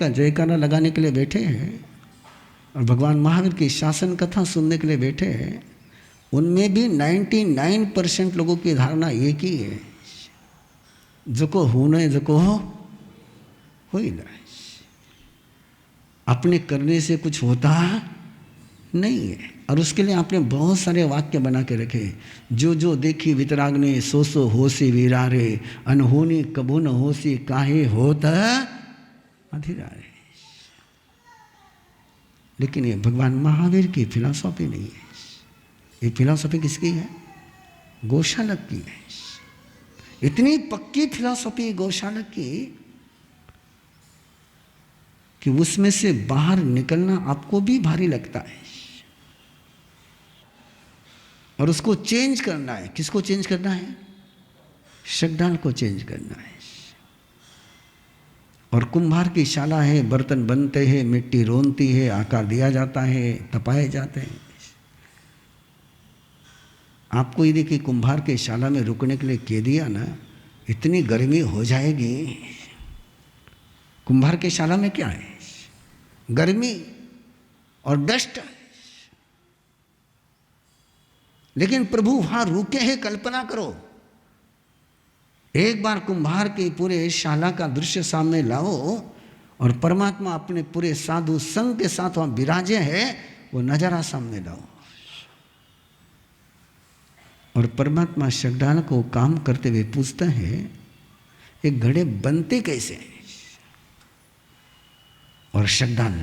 का जयकारा लगाने के लिए बैठे हैं और भगवान महावीर की शासन कथा सुनने के लिए बैठे हैं, उनमें भी 99% लोगों की धारणा एक ही है, जको होने जको हो ही ना, अपने करने से कुछ होता नहीं है। और उसके लिए आपने बहुत सारे वाक्य बना के रखे, जो जो देखी वितरागने सो सो होसी वीरारे, अनहोनी कबू न होसी काहे होत अधिरारे। लेकिन ये भगवान महावीर की फिलॉसफी नहीं है। ये फिलॉसफी किसकी है? गौशालक की है। इतनी पक्की फिलॉसफी गौशालक की कि उसमें से बाहर निकलना आपको भी भारी लगता है और उसको चेंज करना है। किसको चेंज करना है? श्रद्धाल को चेंज करना है। और कुम्हार की शाला है, बर्तन बनते हैं, मिट्टी रोनती है, आकार दिया जाता है, तपाए जाते हैं। आपको यदि कि कुम्हार के शाला में रुकने के लिए कह दिया ना, इतनी गर्मी हो जाएगी। कुम्हार के शाला में क्या है? गर्मी और डस्ट। लेकिन प्रभु वहां रुके हैं। कल्पना करो, एक बार कुम्हार के पूरे शाला का दृश्य सामने लाओ और परमात्मा अपने पूरे साधु संघ के साथ वहां विराजे हैं, वो नजारा सामने लाओ। और परमात्मा श्रद्धाल को काम करते हुए पूछता है, ये घड़े बनते कैसे? और श्रद्धाल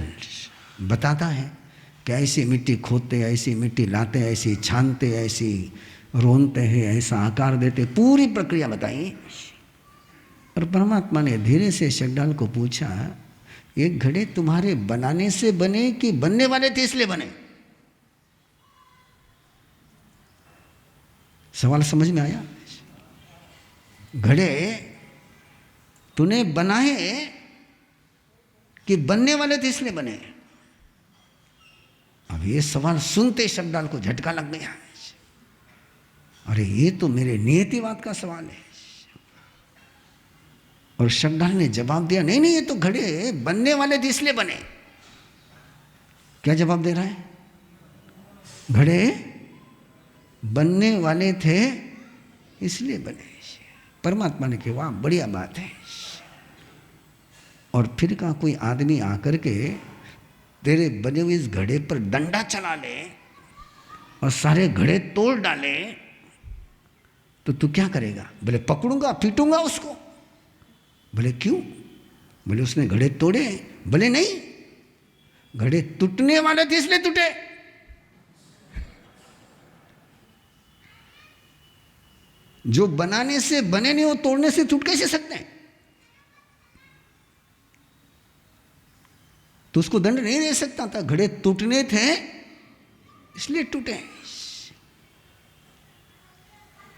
बताता है कि ऐसी मिट्टी खोदते, ऐसी मिट्टी लाते, ऐसी छानते, ऐसी रोनते हैं, ऐसा आकार देते, पूरी प्रक्रिया बताई। और परमात्मा ने धीरे से श्रद्धाल को पूछा, ये घड़े तुम्हारे बनाने से बने कि बनने वाले थे इसलिए बने? सवाल समझ में आया? घड़े तूने बनाए कि बनने वाले थे इसलिए बने? अब ये सवाल सुनते श्रद्धाल को झटका लग गया। अरे ये तो मेरे नियतिवाद का सवाल है। और श्रद्धाल ने जवाब दिया, नहीं नहीं, ये तो घड़े बनने वाले थे इसलिए बने। क्या जवाब दे रहा है? घड़े बनने वाले थे इसलिए बने। परमात्मा ने कहा, वाह बढ़िया बात है। और फिर कहा, कोई आदमी आकर के तेरे बने हुए इस घड़े पर डंडा चला ले और सारे घड़े तोड़ डाले तो तू क्या करेगा? बोले पकड़ूंगा, पीटूंगा उसको। बोले क्यों? बोले उसने घड़े तोड़े। बोले नहीं, घड़े टूटने वाले थे इसलिए टूटे। जो बनाने से बने नहीं, वो तोड़ने से टूट कैसे सकते हैं? तो उसको दंड नहीं दे सकता था। घड़े टूटने थे इसलिए टूटे।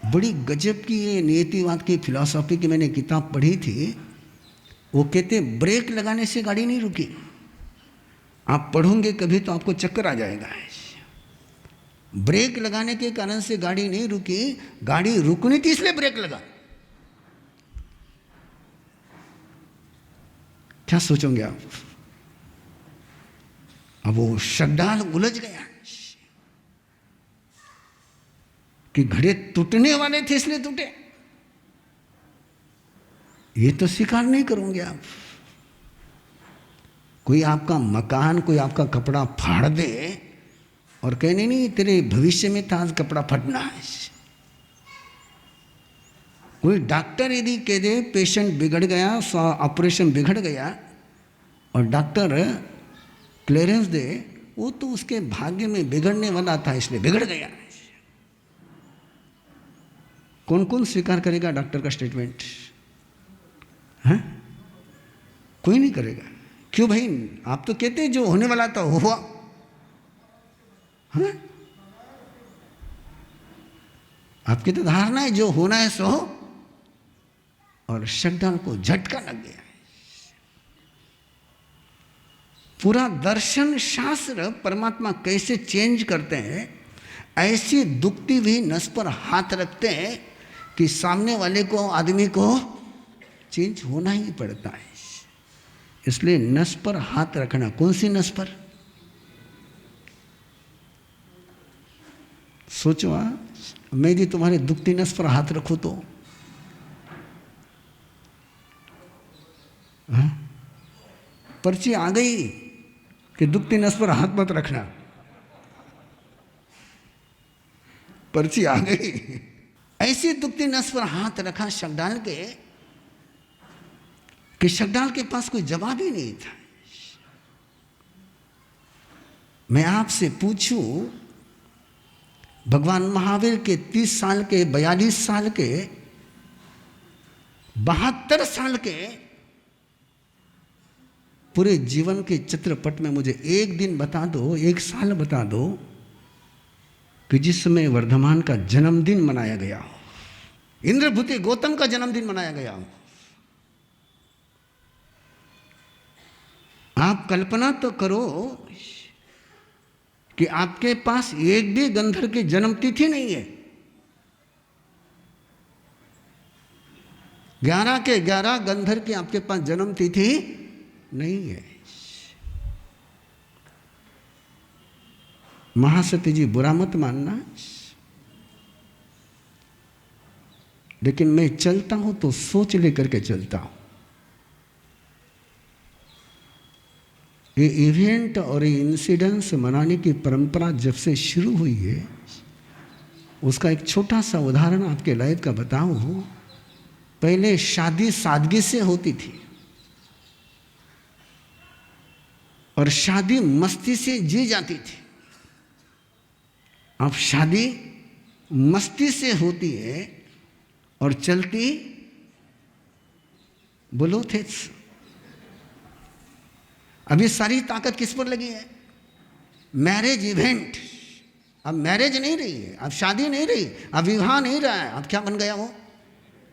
बड़ी गजब की ये नियतिवाद की फिलॉसफी की मैंने किताब पढ़ी थी। वो कहते ब्रेक लगाने से गाड़ी नहीं रुकी। आप पढ़ोगे कभी तो आपको चक्कर आ जाएगा। ब्रेक लगाने के कारण से गाड़ी नहीं रुकी, गाड़ी रुकनी थी इसलिए ब्रेक लगा। क्या सोचोगे आप? अब वो श्रद्धाल उलझ गया कि घड़े टूटने वाले थे इसलिए टूटे। ये तो स्वीकार नहीं करोगे आप। कोई आपका मकान, कोई आपका कपड़ा फाड़ दे और कहने नहीं तेरे भविष्य में था आज कपड़ा फटना है। कोई डॉक्टर यदि कह दे पेशेंट बिगड़ गया, ऑपरेशन बिगड़ गया और डॉक्टर क्लियरेंस दे, वो तो उसके भाग्य में बिगड़ने वाला था इसलिए बिगड़ गया। कौन कौन स्वीकार करेगा डॉक्टर का स्टेटमेंट? हैं? कोई नहीं करेगा। क्यों भाई? आप तो कहते हैं जो होने वाला था हुआ। हैं? आपकी तो धारणा है जो होना है सो हो। और श्रद्धाल को झटका लग गया। पूरा दर्शन शास्त्र परमात्मा कैसे चेंज करते हैं, ऐसी दुखती हुई नस पर हाथ रखते हैं कि सामने वाले को, आदमी को चेंज होना ही पड़ता है। इसलिए नस पर हाथ रखना। कौन सी नस पर? सोचो, मैं यदि तुम्हारे दुखती नस पर हाथ रखूं तो पर्ची आ गई कि दुखती नस पर हाथ मत रखना। पर्ची आ गई। ऐसी दुखती नस पर हाथ रखा शकडाल के कि शकडाल के पास कोई जवाब ही नहीं था। मैं आपसे पूछूं, भगवान महावीर के 30 साल के, 42 साल के, 72 साल के पूरे जीवन के चित्रपट में मुझे एक दिन बता दो, एक साल बता दो कि जिस समय वर्धमान का जन्मदिन मनाया गया हो, इंद्रभूति गौतम का जन्मदिन मनाया गया हो। आप कल्पना तो करो कि आपके पास एक भी गंधर्व की जन्म तिथि नहीं है। 11 के 11 गंधर्व की आपके पास जन्म तिथि नहीं है। महासती जी, बुरा मत मानना, लेकिन मैं चलता हूं तो सोच लेकर के चलता हूं। ये इवेंट और ये इंसिडेंस मनाने की परंपरा जब से शुरू हुई है, उसका एक छोटा सा उदाहरण आपके लाइफ का बताऊं। पहले शादी सादगी से होती थी और शादी मस्ती से जी जाती थी। अब शादी मस्ती से होती है और चलती बोलो थे। अभी सारी ताकत किस पर लगी है? Marriage event. अब मैरिज नहीं रही है, अब शादी नहीं रही, अब विवाह नहीं रहा है, अब क्या बन गया? वो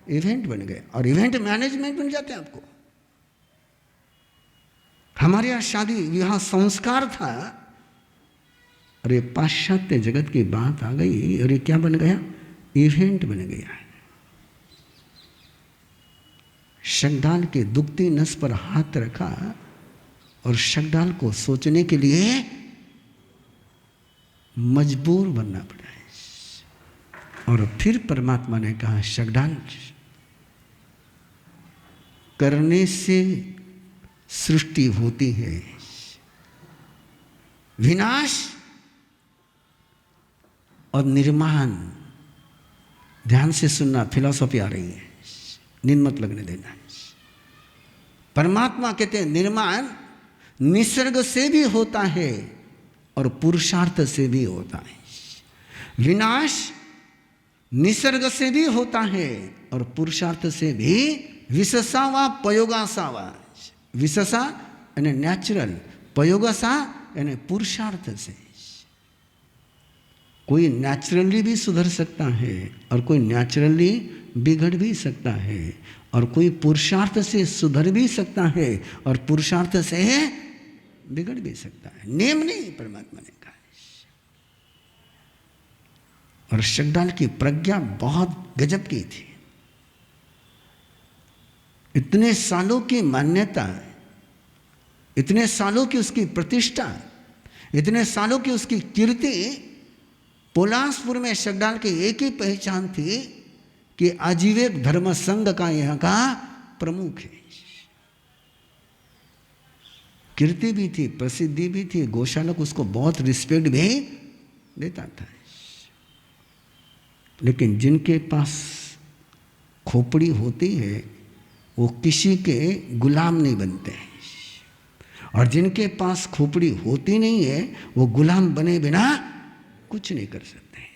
इवेंट बन गए और इवेंट मैनेजमेंट बन जाते हैं आपको। हमारे यहाँ शादी विवाह संस्कार था और ये पाश्चात्य जगत की बात आ गई और ये क्या बन गया? इवेंट बन गया। शकडाल के दुखती नस पर हाथ रखा और शकडाल को सोचने के लिए मजबूर बनना पड़ा है। और फिर परमात्मा ने कहा, शकडाल, करने से सृष्टि होती है, विनाश और निर्माण। ध्यान से सुनना, फिलॉसफी आ रही है, नींद मत लगने देना। परमात्मा कहते हैं निर्माण निसर्ग से भी होता है और पुरुषार्थ से भी होता है। विनाश निसर्ग से भी होता है और पुरुषार्थ से भी। विशसा व पयोगासा व, विशसा यानी नेचुरल, पयोगासा यानी पुरुषार्थ से। कोई नेचुरली भी सुधर सकता है और कोई नेचुरली बिगड़ भी सकता है और कोई पुरुषार्थ से सुधर भी सकता है और पुरुषार्थ से बिगड़ भी सकता है। नेम नहीं, परमात्मा ने कहा। और शकडाल की प्रज्ञा बहुत गजब की थी। इतने सालों की मान्यता, इतने सालों की उसकी प्रतिष्ठा, इतने सालों की उसकी कीर्ति। पोलासपुर में शकडाल की एक ही पहचान थी कि आजीविक धर्म संघ का यहाँ का प्रमुख है। कीर्ति भी थी, प्रसिद्धि भी थी, गौशालक उसको बहुत रिस्पेक्ट भी देता था। लेकिन जिनके पास खोपड़ी होती है वो किसी के गुलाम नहीं बनते हैं, और जिनके पास खोपड़ी होती नहीं है वो गुलाम बने बिना कुछ नहीं कर सकते।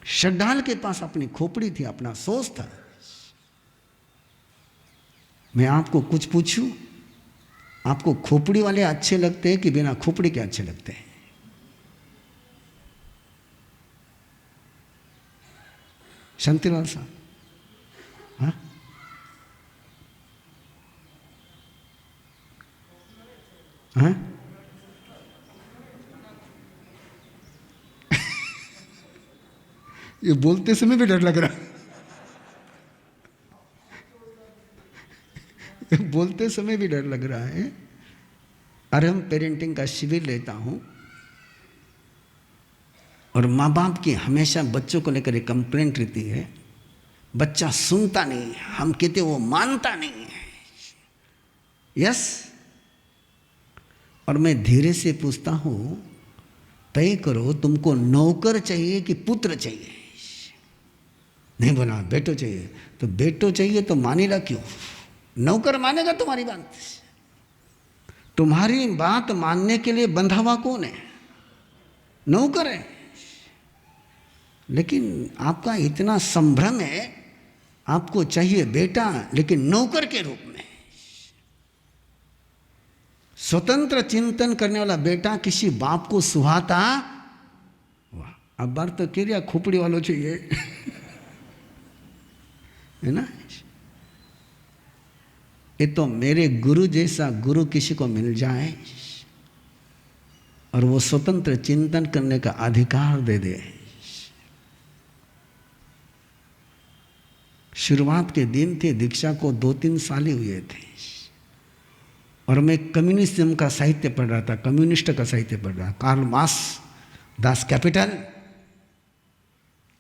शकडाल के पास अपनी खोपड़ी थी, अपना सोच था। मैं आपको कुछ पूछूं, आपको खोपड़ी वाले अच्छे लगते हैं कि बिना खोपड़ी के अच्छे लगते हैं? शांतिलाल साहब, हाँ? हाँ? ये बोलते समय भी डर लग रहा है। बोलते समय भी डर लग रहा है। अरहम पेरेंटिंग का शिविर लेता हूं और माँ बाप की हमेशा बच्चों को लेकर एक कंप्लेंट रहती है, बच्चा सुनता नहीं, हम कहते वो मानता नहीं है। यस, और मैं धीरे से पूछता हूं, तय करो तुमको नौकर चाहिए कि पुत्र चाहिए? नहीं बोला बेटो चाहिए। तो बेटो चाहिए तो मानेगा क्यों? नौकर मानेगा तुम्हारी बात? तुम्हारी बात मानने के लिए बंधा हुआ कौन है? नौकर है। लेकिन आपका इतना संभ्रम है, आपको चाहिए बेटा लेकिन नौकर के रूप में। स्वतंत्र चिंतन करने वाला बेटा किसी बाप को सुहाता? वाह, अब बार तो कह रहा खोपड़ी वालों चाहिए है ना। ये तो मेरे गुरु जैसा गुरु किसी को मिल जाए और वो स्वतंत्र चिंतन करने का अधिकार दे दे। शुरुआत के दिन थे, दीक्षा को 2-3 साल ही हुए थे और मैं कम्युनिज्म का साहित्य पढ़ रहा था, कम्युनिस्ट का साहित्य पढ़ रहा, कार्ल मार्क्स, दास कैपिटल,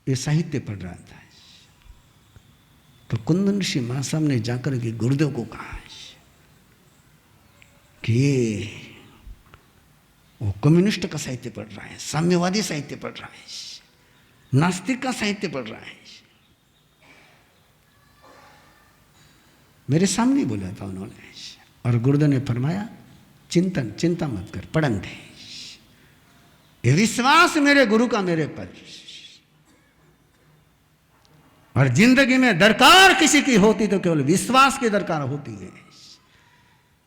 ये साहित्य पढ़ रहा था। तो कुंदन ऋषि महासाहब ने जाकर के गुरुदेव को कहा कि ये वो कम्युनिस्ट का साहित्य पढ़ रहा है, साम्यवादी साहित्य पढ़ रहा है, नास्तिक का साहित्य पढ़ रहा है। मेरे सामने बोला था उन्होंने, और गुरुदेव ने फरमाया चिंता मत कर, पढ़न दे। ये विश्वास मेरे गुरु का मेरे पर, और जिंदगी में दरकार किसी की होती तो केवल विश्वास की दरकार होती है।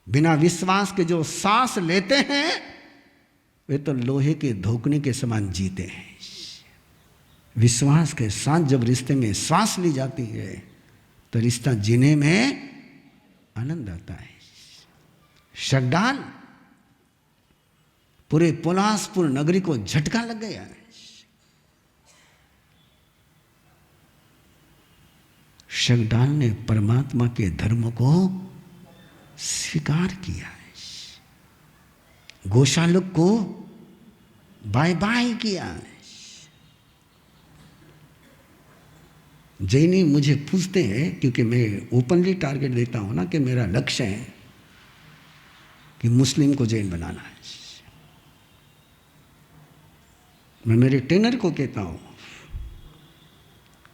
बिना विश्वास के जो सांस लेते हैं वे तो लोहे के धोखने के समान जीते हैं। विश्वास के साथ जब रिश्ते में सांस ली जाती है तो रिश्ता जीने में आनंद आता है। शगडाल, पूरे पोलासपुर नगरी को झटका लग गया है। शगडाल ने परमात्मा के धर्म को स्वीकार किया है, गोशालक को बाय बाय किया है। जैनी मुझे पूछते हैं, क्योंकि मैं ओपनली टारगेट देता हूं ना कि मेरा लक्ष्य है कि मुस्लिम को जैन बनाना है। मैं मेरे ट्रेनर को कहता हूं,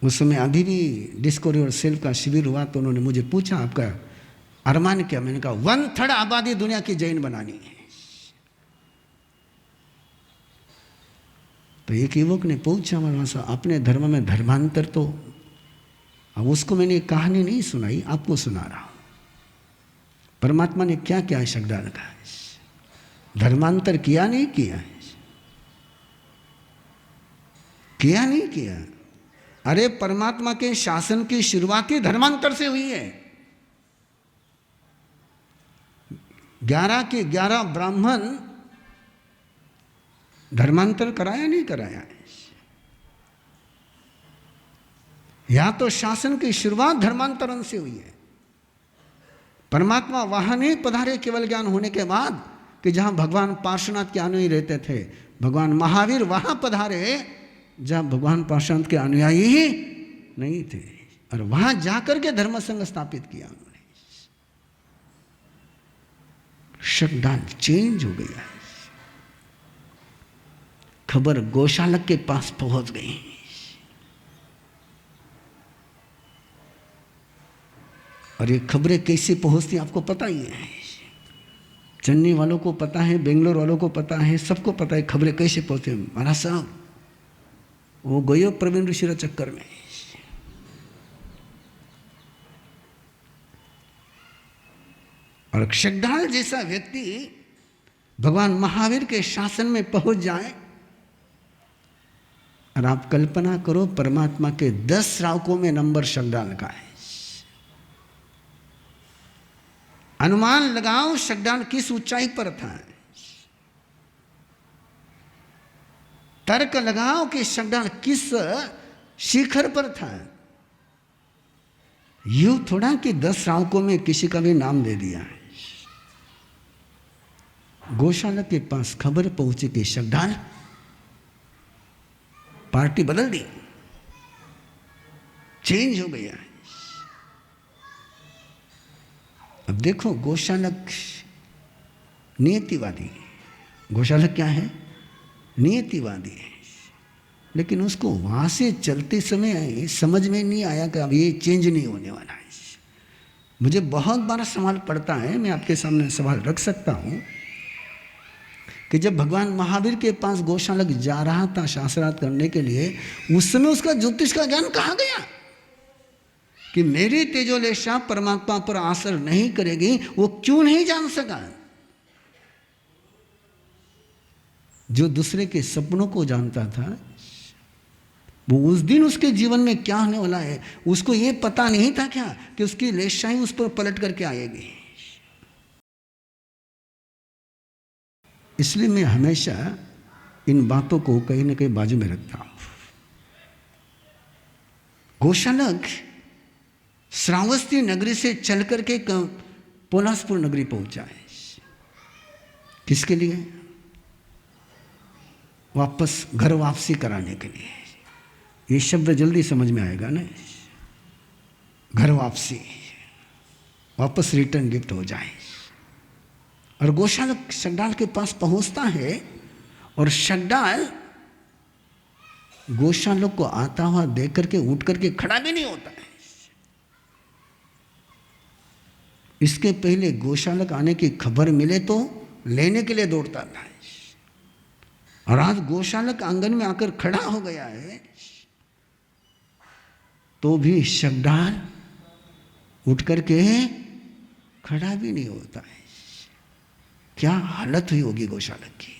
उस समय अभी भी डिस्कवरी और सेल्फ का शिविर हुआ तो उन्होंने मुझे पूछा आपका अरमान क्या? मैंने कहा 1/3 आबादी दुनिया की जैन बनानी है। तो एक युवक ने पूछा हमारे से, अपने धर्म में धर्मांतर तो, अब उसको मैंने एक कहानी नहीं सुनाई, आपको सुना रहा हूं। परमात्मा ने क्या क्या शगडाल का धर्मांतर किया नहीं किया? किया नहीं किया? अरे परमात्मा के शासन की शुरुआत ही धर्मांतर से हुई है। 11 के 11 ब्राह्मण धर्मांतर कराया नहीं कराया? या तो शासन की शुरुआत धर्मांतरण से हुई है। परमात्मा वहां नहीं पधारे केवल ज्ञान होने के बाद कि जहां भगवान पार्श्वनाथ के अनुयायी रहते थे। भगवान महावीर वहां पधारे जहां भगवान पार्श्वनाथ के अनुयायी ही नहीं थे, और वहां जाकर के धर्म संघ स्थापित किया उन्होंने। शगडाल चेंज हो गया है। खबर गोशालक के पास पहुंच गई, और ये खबरें कैसे पहुंचती आपको पता ही है। चेन्नई वालों को पता है, बेंगलोर वालों को पता है, सबको पता है खबरें कैसे पहुंचती। महाराज साहब वो गयो प्रवीण ऋषि चक्कर में। और शगडाल जैसा व्यक्ति भगवान महावीर के शासन में पहुंच जाए, और आप कल्पना करो परमात्मा के 10 श्रावकों में नंबर शगडाल का है। अनुमान लगाओ शगडाल किस ऊंचाई पर था। तर्क लगाओ कि शगडाल किस शिखर पर था। यूं थोड़ा कि 10 श्रावकों में किसी का भी नाम दे दिया है। गौशाला के पास खबर पहुंची कि शकडाल पार्टी बदल दी, चेंज हो गया है। अब देखो गौशालक नियतिवादी, गौशालक क्या है? नियतिवादी है। लेकिन उसको वहाँ से चलते समय समझ में नहीं आया कि अब ये चेंज नहीं होने वाला है। मुझे बहुत बार सवाल पड़ता है, मैं आपके सामने सवाल रख सकता हूँ कि जब भगवान महावीर के पास गौशालक जा रहा था शास्त्रार्थ करने के लिए, उस समय उसका ज्योतिष का ज्ञान कहाँ गया कि मेरी तेजोलेशा परमात्मा पर असर नहीं करेगी? वो क्यों नहीं जान सका? जो दूसरे के सपनों को जानता था, वो उस दिन उसके जीवन में क्या होने वाला है उसको ये पता नहीं था क्या कि उसकी लेशाएं उस पर पलट करके आएगी। इसलिए मैं हमेशा इन बातों को कहीं ना कहीं बाजू में रखता हूं। गौशालक श्रावस्ती नगरी से चल करके पोलासपुर नगरी पहुंचा है। किसके लिए? वापस घर वापसी कराने के लिए। ये शब्द जल्दी समझ में आएगा ना, घर वापसी, वापस रिटर्न गिफ्ट हो जाए। और गौशालक शकडाल के पास पहुंचता है और शकडाल गौशालक को आता हुआ देख करके उठ करके खड़ा भी नहीं होता है। इसके पहले गौशालक आने की खबर मिले तो लेने के लिए दौड़ता था, और आज गौशालक आंगन में आकर खड़ा हो गया है तो भी शकडाल उठ करके खड़ा भी नहीं होता है। क्या हालत हुई होगी गौशालक की।